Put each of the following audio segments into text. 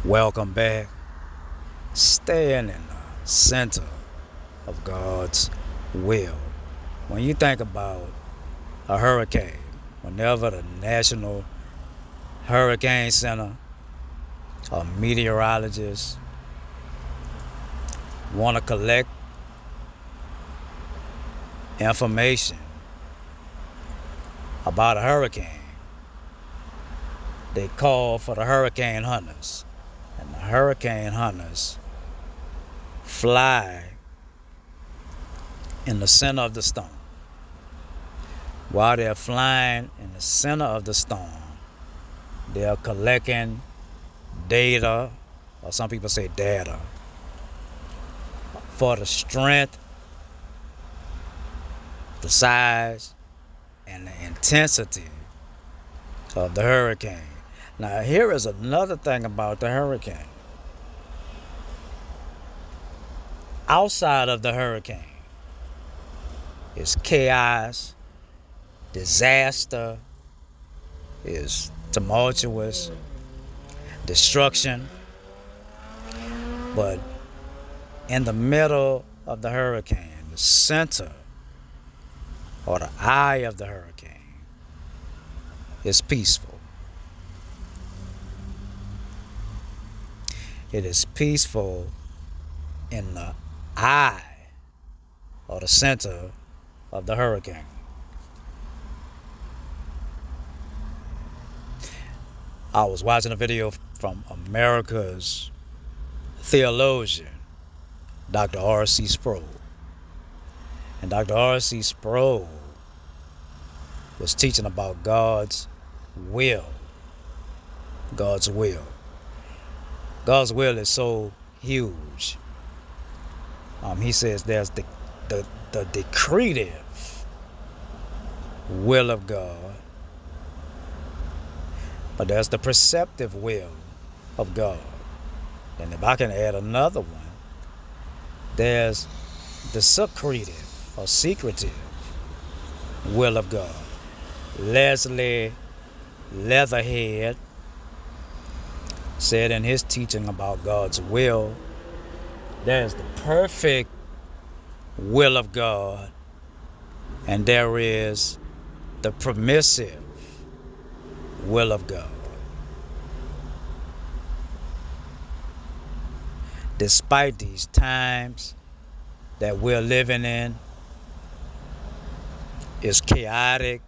Welcome back. Staying in the center of God's will. When you think about a hurricane, whenever the National Hurricane Center or meteorologists want to collect information about a hurricane, they call for the hurricane hunters. And the hurricane hunters fly in the center of the storm. While they're flying in the center of the storm, they're collecting data, or some people say data, for the strength, the size, and the intensity of the hurricane. Now, here is another thing about the hurricane. Outside of the hurricane is chaos, disaster, is tumultuous, destruction. But in the middle of the hurricane, the center or the eye of the hurricane is peaceful. It is peaceful in the eye or the center of the hurricane. I was watching a video from America's theologian, Dr. R.C. Sproul. And Dr. R.C. Sproul was teaching about God's will. God's will. God's will is so huge. He says there's the decretive will of God, but there's the perceptive will of God. And if I can add another one, there's the secretive or secretive will of God. Leslie Leatherhead said in his teaching about God's will, there's the perfect will of God, and there is the permissive will of God. Despite these times that we're living in, it's chaotic,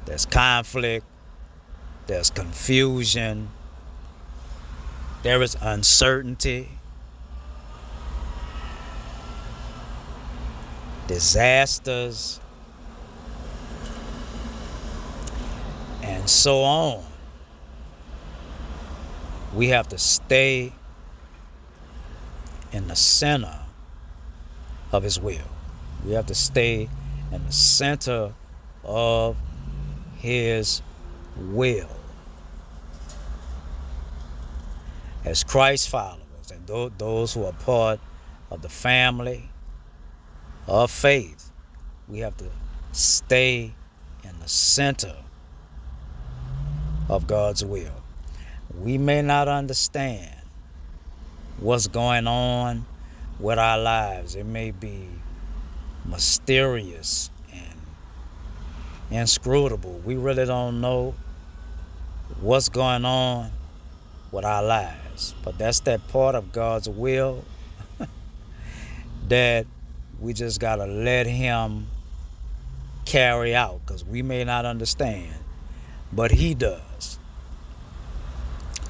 there's conflict, there's confusion, there is uncertainty, disasters, and so on. We have to stay in the center of His will. We have to stay in the center of His will. As Christ followers and those who are part of the family of faith, we have to stay in the center of God's will. We may not understand what's going on with our lives. It may be mysterious and inscrutable. We really don't know what's going on with our lives. But that's that part of God's will that we just got to let Him carry out, because we may not understand, but He does.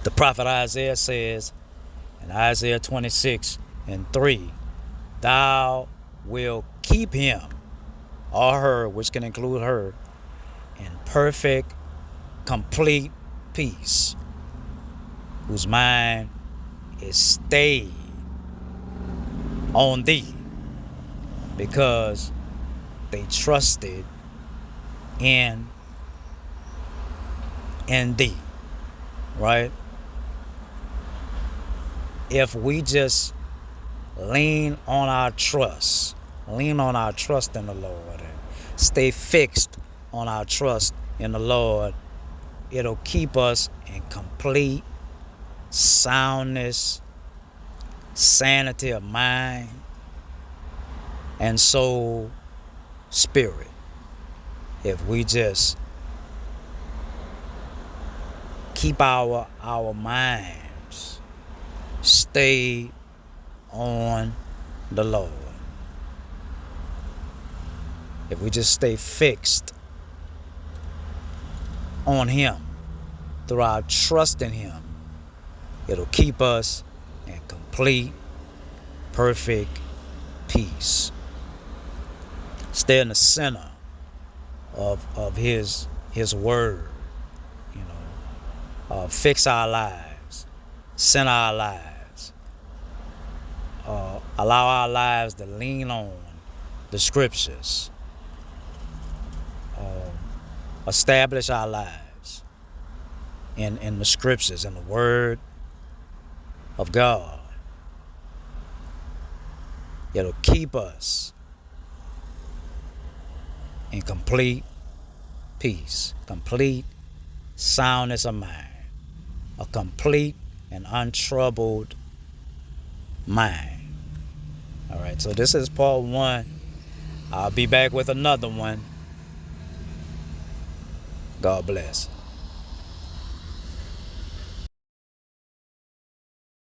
The prophet Isaiah says in Isaiah 26:3, thou will keep him or her, which can include her, in perfect, complete peace, whose mind is stayed on thee, because they trusted in thee, right? If we just lean on our trust in the Lord, and stay fixed on our trust in the Lord, it'll keep us in complete soundness, sanity of mind and soul, spirit. If we just keep our minds stayed on the Lord. If we just stay fixed on Him through our trust in Him, it'll keep us in complete, perfect peace. Stay in the center of His word. You know, fix our lives, center our lives, allow our lives to lean on the scriptures, establish our lives in the scriptures, in the word of God. It'll keep us in complete peace, complete soundness of mind, a complete and untroubled mind. All right, so this is part 1. I'll be back with another one. God bless.